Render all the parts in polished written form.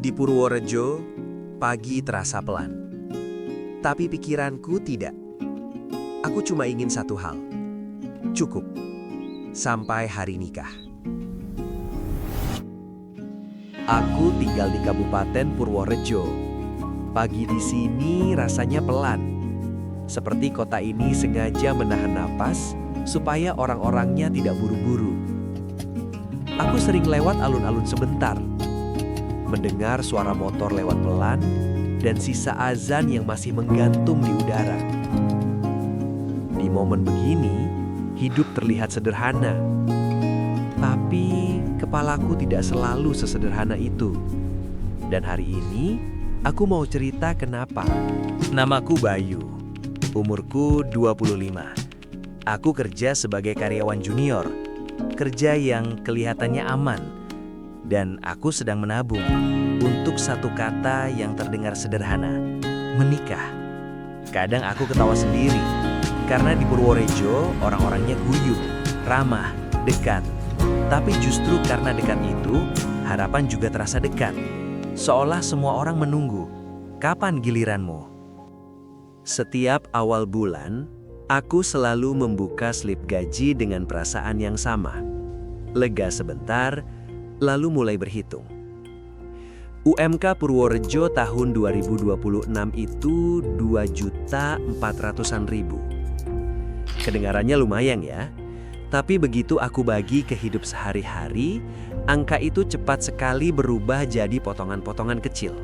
Di Purworejo, pagi terasa pelan. Tapi pikiranku tidak. Aku cuma ingin satu hal. Cukup. Sampai hari nikah. Aku tinggal di Kabupaten Purworejo. Pagi di sini rasanya pelan. Seperti kota ini sengaja menahan napas supaya orang-orangnya tidak buru-buru. Aku sering lewat alun-alun sebentar, mendengar suara motor lewat pelan dan sisa azan yang masih menggantung di udara. Di momen begini, hidup terlihat sederhana. Tapi kepalaku tidak selalu sesederhana itu. Dan hari ini, aku mau cerita kenapa. Namaku Bayu. Umurku 25. Aku kerja sebagai karyawan junior. Kerja yang kelihatannya aman. Dan aku sedang menabung untuk satu kata yang terdengar sederhana, menikah. Kadang aku ketawa sendiri, karena di Purworejo orang-orangnya guyup, ramah, dekat. Tapi justru karena dekat itu, harapan juga terasa dekat. Seolah semua orang menunggu, kapan giliranmu? Setiap awal bulan, aku selalu membuka slip gaji dengan perasaan yang sama. Lega sebentar, lalu mulai berhitung. UMK Purworejo tahun 2026 itu 2.400.000. Kedengarannya lumayan ya, tapi begitu aku bagi ke hidup sehari-hari, angka itu cepat sekali berubah jadi potongan-potongan kecil.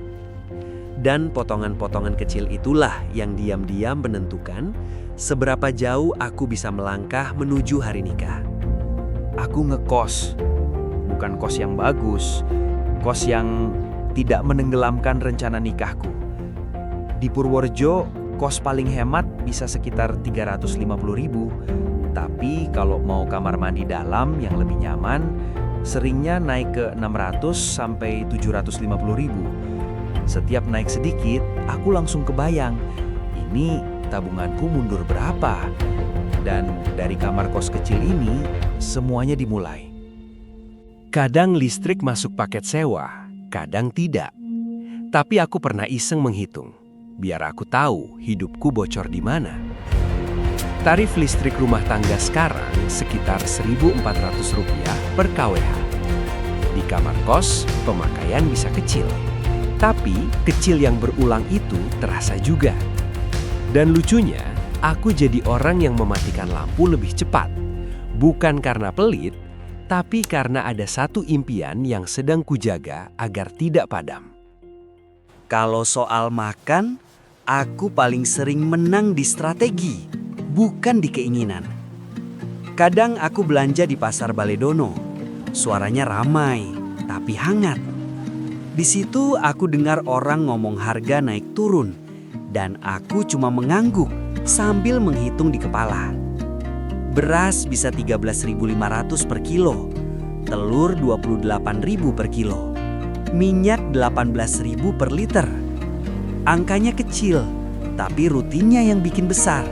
Dan potongan-potongan kecil itulah yang diam-diam menentukan seberapa jauh aku bisa melangkah menuju hari nikah. Aku ngekos. Bukan kos yang bagus, kos yang tidak menenggelamkan rencana nikahku. Di Purworejo, kos paling hemat bisa sekitar 350.000. Tapi kalau mau kamar mandi dalam yang lebih nyaman, seringnya naik ke 600 sampai 750.000. Setiap naik sedikit, aku langsung kebayang, ini tabunganku mundur berapa? Dan dari kamar kos kecil ini, semuanya dimulai. Kadang listrik masuk paket sewa, kadang tidak. Tapi aku pernah iseng menghitung, biar aku tahu hidupku bocor di mana. Tarif listrik rumah tangga sekarang sekitar Rp1.400 per kWh. Di kamar kos, pemakaian bisa kecil. Tapi kecil yang berulang itu terasa juga. Dan lucunya, aku jadi orang yang mematikan lampu lebih cepat. Bukan karena pelit, tapi karena ada satu impian yang sedang kujaga agar tidak padam. Kalau soal makan, aku paling sering menang di strategi, bukan di keinginan. Kadang aku belanja di Pasar Baledono. Suaranya ramai, tapi hangat. Di situ aku dengar orang ngomong harga naik turun, dan aku cuma mengangguk sambil menghitung di kepala. Beras bisa 13.500 per kilo, telur 28.000 per kilo, minyak 18.000 per liter. Angkanya kecil, tapi rutinnya yang bikin besar.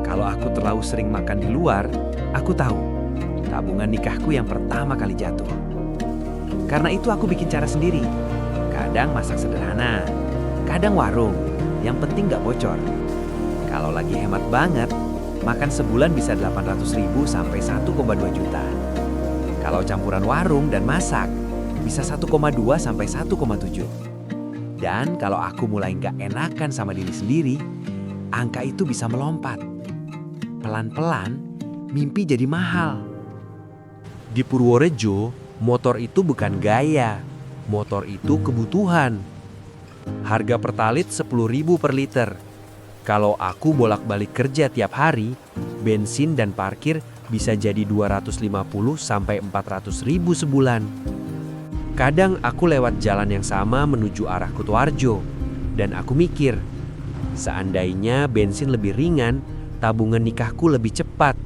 Kalau aku terlalu sering makan di luar, aku tahu tabungan nikahku yang pertama kali jatuh. Karena itu aku bikin cara sendiri. Kadang masak sederhana, kadang warung, yang penting gak bocor. Kalau lagi hemat banget, makan sebulan bisa 800.000 sampai 1,2 juta. Kalau campuran warung dan masak, bisa 1,2 sampai 1,7. Dan kalau aku mulai gak enakan sama diri sendiri, angka itu bisa melompat. Pelan-pelan, mimpi jadi mahal. Di Purworejo, motor itu bukan gaya, motor itu kebutuhan. Harga Pertalite 10.000 per liter. Kalau aku bolak-balik kerja tiap hari, bensin dan parkir bisa jadi 250 sampai 400.000 sebulan. Kadang aku lewat jalan yang sama menuju arah Kutoarjo, dan aku mikir, seandainya bensin lebih ringan, tabungan nikahku lebih cepat.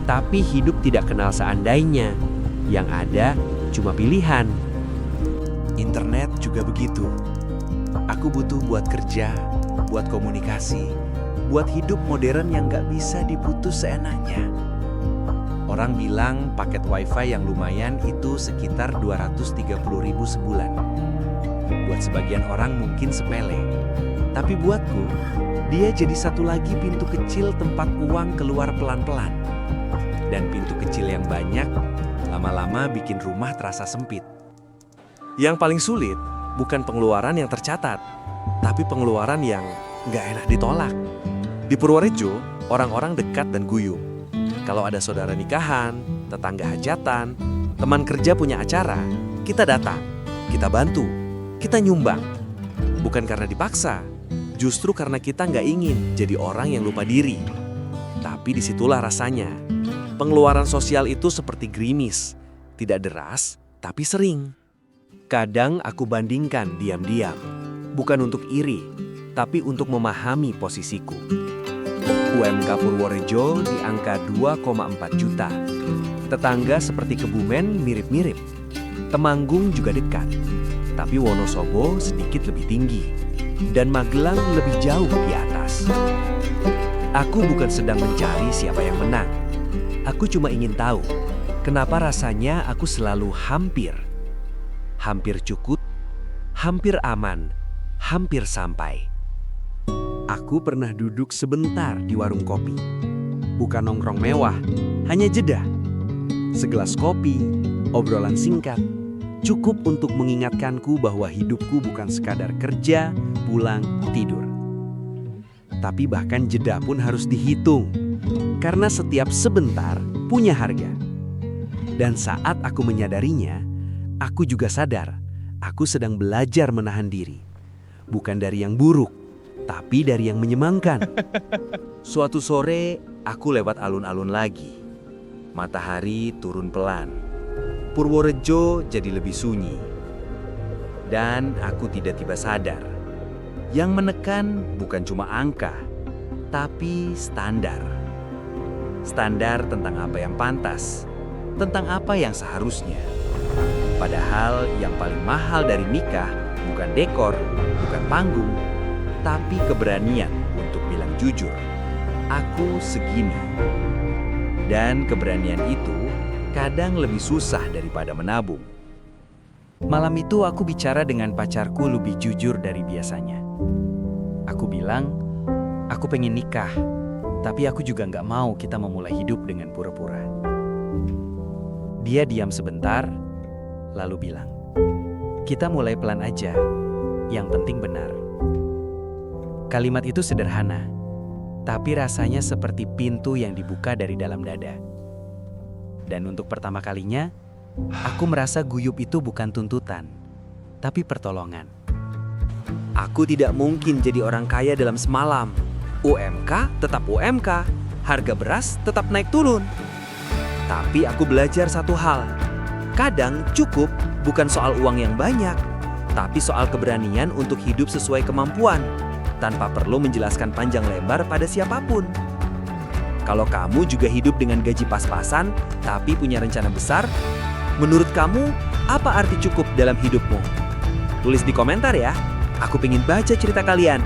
Tapi hidup tidak kenal seandainya. Yang ada cuma pilihan. Internet juga begitu. Aku butuh buat kerja, buat komunikasi, buat hidup modern yang gak bisa diputus seenaknya. Orang bilang paket wifi yang lumayan itu sekitar 230.000 sebulan. Buat sebagian orang mungkin sepele. Tapi buatku, dia jadi satu lagi pintu kecil tempat uang keluar pelan-pelan. Dan pintu kecil yang banyak, lama-lama bikin rumah terasa sempit. Yang paling sulit, bukan pengeluaran yang tercatat, tapi pengeluaran yang nggak enak ditolak. Di Purworejo, orang-orang dekat dan guyup. Kalau ada saudara nikahan, tetangga hajatan, teman kerja punya acara, kita datang, kita bantu, kita nyumbang. Bukan karena dipaksa, justru karena kita nggak ingin jadi orang yang lupa diri. Tapi disitulah rasanya. Pengeluaran sosial itu seperti gerimis, tidak deras, tapi sering. Kadang aku bandingkan diam-diam, bukan untuk iri, tapi untuk memahami posisiku. UMK Purworejo di angka 2,4 juta. Tetangga seperti Kebumen mirip-mirip. Temanggung juga dekat. Tapi Wonosobo sedikit lebih tinggi. Dan Magelang lebih jauh di atas. Aku bukan sedang mencari siapa yang menang. Aku cuma ingin tahu, kenapa rasanya aku selalu hampir cukup, hampir aman, hampir sampai. Aku pernah duduk sebentar di warung kopi. Bukan nongkrong mewah, hanya jeda. Segelas kopi, obrolan singkat, cukup untuk mengingatkanku bahwa hidupku bukan sekadar kerja, pulang, tidur. Tapi bahkan jeda pun harus dihitung, karena setiap sebentar punya harga. Dan saat aku menyadarinya, aku juga sadar, aku sedang belajar menahan diri. Bukan dari yang buruk, tapi dari yang menyenangkan. Suatu sore, aku lewat alun-alun lagi. Matahari turun pelan. Purworejo jadi lebih sunyi. Dan aku tiba-tiba sadar. Yang menekan bukan cuma angka, tapi standar. Standar tentang apa yang pantas, tentang apa yang seharusnya. Padahal yang paling mahal dari nikah bukan dekor, bukan panggung, tapi keberanian untuk bilang jujur, aku segini. Dan keberanian itu kadang lebih susah daripada menabung. Malam itu aku bicara dengan pacarku lebih jujur dari biasanya. Aku bilang, aku pengen nikah, tapi aku juga nggak mau kita memulai hidup dengan pura-pura. Dia diam sebentar, lalu bilang, kita mulai pelan aja, yang penting benar. Kalimat itu sederhana, tapi rasanya seperti pintu yang dibuka dari dalam dada. Dan untuk pertama kalinya, aku merasa guyup itu bukan tuntutan, tapi pertolongan. Aku tidak mungkin jadi orang kaya dalam semalam. UMK tetap UMK, harga beras tetap naik turun. Tapi aku belajar satu hal, kadang cukup bukan soal uang yang banyak, tapi soal keberanian untuk hidup sesuai kemampuan, tanpa perlu menjelaskan panjang lebar pada siapapun. Kalau kamu juga hidup dengan gaji pas-pasan, tapi punya rencana besar, menurut kamu, apa arti cukup dalam hidupmu? Tulis di komentar ya, aku pengen baca cerita kalian.